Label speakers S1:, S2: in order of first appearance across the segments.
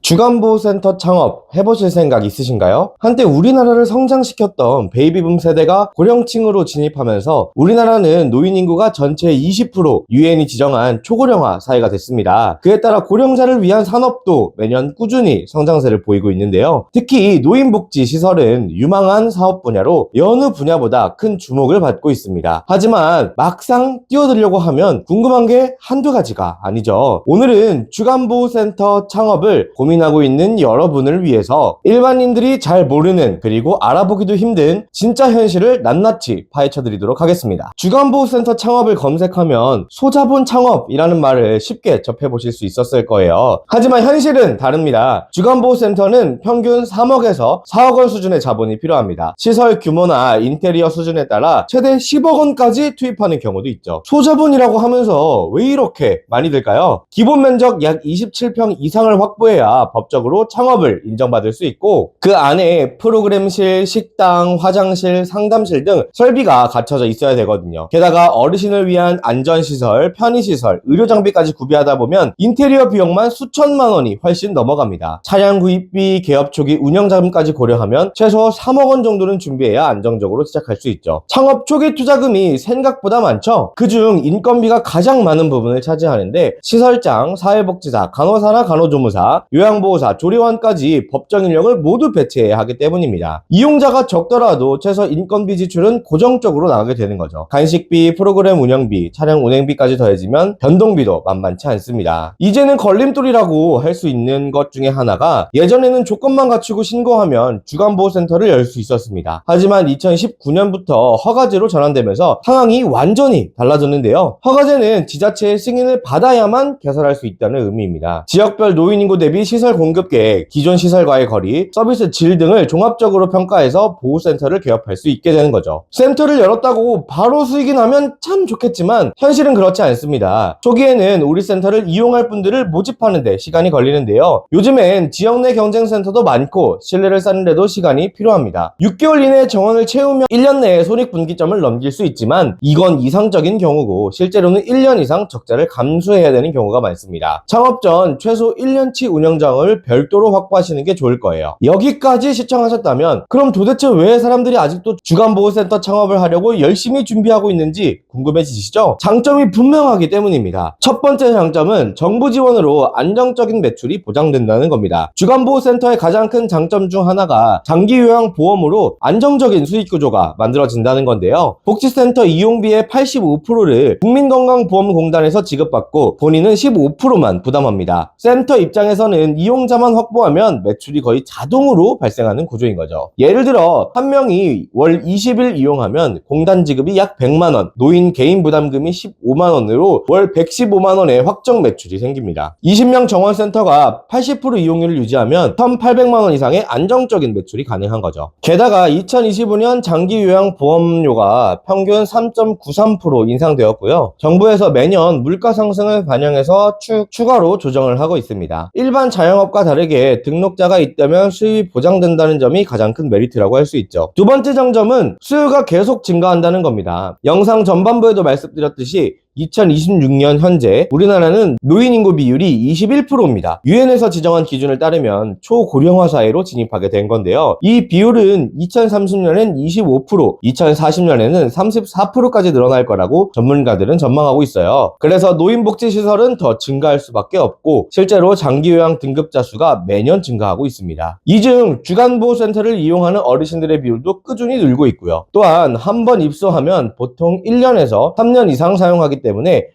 S1: 주간보호센터 창업 해보실 생각 있으신가요? 한때 우리나라를 성장시켰던 베이비붐 세대가 고령층으로 진입하면서 우리나라는 노인 인구가 전체의 20%, 유엔이 지정한 초고령화 사회가 됐습니다. 그에 따라 고령자를 위한 산업도 매년 꾸준히 성장세를 보이고 있는데요. 특히 노인복지시설은 유망한 사업 분야로 여느 분야보다 큰 주목을 받고 있습니다. 하지만 막상 뛰어들려고 하면 궁금한 게 한두 가지가 아니죠. 오늘은 주간보호센터 창업을 고민하고 있는 여러분을 위해서 일반인들이 잘 모르는 그리고 알아보기도 힘든 진짜 현실을 낱낱이 파헤쳐드리도록 하겠습니다. 주간보호센터 창업을 검색하면 소자본 창업이라는 말을 쉽게 접해보실 수 있었을 거예요. 하지만 현실은 다릅니다. 주간보호센터는 평균 3억에서 4억 원 수준의 자본이 필요합니다. 시설 규모나 인테리어 수준에 따라 최대 10억 원까지 투입하는 경우도 있죠. 소자본이라고 하면서 왜 이렇게 많이 들까요? 기본 면적 약 27평 이상을 확보해야 법적으로 창업을 인정받을 수 있고, 그 안에 프로그램실, 식당, 화장실, 상담실 등 설비가 갖춰져 있어야 되거든요. 게다가 어르신을 위한 안전시설, 편의시설, 의료장비까지 구비하다 보면 인테리어 비용만 수천만 원이 훨씬 넘어갑니다. 차량 구입비, 개업 초기 운영자금까지 고려하면 최소 3억 원 정도는 준비해야 안정적으로 시작할 수 있죠. 창업 초기 투자금이 생각보다 많죠? 그중 인건비가 가장 많은 부분을 차지하는데, 시설장, 사회복지사, 간호사나 간호조무사, 요양보호사, 조리원까지 법정 인력을 모두 배치해야 하기 때문입니다. 이용자가 적더라도 최소 인건비 지출은 고정적으로 나가게 되는 거죠. 간식비, 프로그램 운영비, 차량 운행비까지 더해지면 변동비도 만만치 않습니다. 이제는 걸림돌이라고 할 수 있는 것 중에 하나가, 예전에는 조건만 갖추고 신고하면 주간보호센터를 열 수 있었습니다. 하지만 2019년부터 허가제로 전환되면서 상황이 완전히 달라졌는데요. 허가제는 지자체의 승인을 받아야만 개설할 수 있다는 의미입니다. 지역별 노인 인구 대비 시설 공급 계획, 기존 시설과의 거리, 서비스 질 등을 종합적으로 평가해서 보호센터를 개업할 수 있게 되는 거죠. 센터를 열었다고 바로 수익이 나면 참 좋겠지만 현실은 그렇지 않습니다. 초기에는 우리 센터를 이용할 분들을 모집하는 데 시간이 걸리는데요. 요즘엔 지역 내 경쟁센터도 많고 신뢰를 쌓는 데도 시간이 필요합니다. 6개월 이내에 정원을 채우면 1년 내에 손익분기점을 넘길 수 있지만 이건 이상적인 경우고, 실제로는 1년 이상 적자를 감수해야 되는 경우가 많습니다. 창업 전 최소 1년치 운영장을 별도로 확보하시는 게 좋을 거예요. 여기까지 시청하셨다면 그럼 도대체 왜 사람들이 아직도 주간보호센터 창업을 하려고 열심히 준비하고 있는지 궁금해지시죠? 장점이 분명하기 때문입니다. 첫 번째 장점은 정부 지원으로 안정적인 매출이 보장된다는 겁니다. 주간보호센터의 가장 큰 장점 중 하나가 장기요양보험으로 안정적인 수익구조가 만들어진다는 건데요. 복지센터 이용비의 85%를 국민건강보험공단에서 지급받고 본인은 15%만 부담합니다. 센터 입장에서는 이용자만 확보하면 매출이 거의 자동으로 발생하는 구조인 거죠. 예를 들어 한 명이 월 20일 이용하면 공단 지급이 약 100만원, 노인 개인 부담금이 15만원으로 월 115만원의 확정 매출이 생깁니다. 20명 정원센터가 80% 이용률을 유지하면 1,800만원 이상의 안정적인 매출이 가능한 거죠. 게다가 2025년 장기요양보험료가 평균 3.93% 인상되었고요. 정부에서 매년 물가 상승을 반영해서 추가로 조정을 하고 있습니다. 일반 자영업과 다르게 등록자가 있다면 수입이 보장된다는 점이 가장 큰 메리트라고 할 수 있죠. 두 번째 장점은 수요가 계속 증가한다는 겁니다. 영상 전반부에도 말씀드렸듯이 2026년 현재 우리나라는 노인 인구 비율이 21%입니다. 유엔에서 지정한 기준을 따르면 초고령화 사회로 진입하게 된 건데요. 이 비율은 2030년엔 25%, 2040년에는 34%까지 늘어날 거라고 전문가들은 전망하고 있어요. 그래서 노인복지시설은 더 증가할 수밖에 없고, 실제로 장기요양 등급자 수가 매년 증가하고 있습니다. 이중 주간보호센터를 이용하는 어르신들의 비율도 꾸준히 늘고 있고요. 또한 한 번 입소하면 보통 1년에서 3년 이상 사용하기 때문에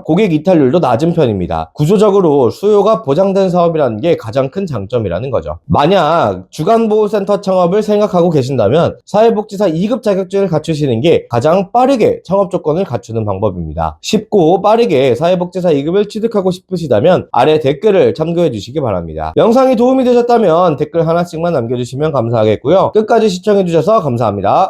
S1: 고객 이탈률도 낮은 편입니다. 구조적으로 수요가 보장된 사업이라는 게 가장 큰 장점이라는 거죠. 만약 주간보호센터 창업을 생각하고 계신다면 사회복지사 2급 자격증을 갖추시는 게 가장 빠르게 창업 조건을 갖추는 방법입니다. 쉽고 빠르게 사회복지사 2급을 취득하고 싶으시다면 아래 댓글을 참고해 주시기 바랍니다. 영상이 도움이 되셨다면 댓글 하나씩만 남겨주시면 감사하겠고요. 끝까지 시청해 주셔서 감사합니다.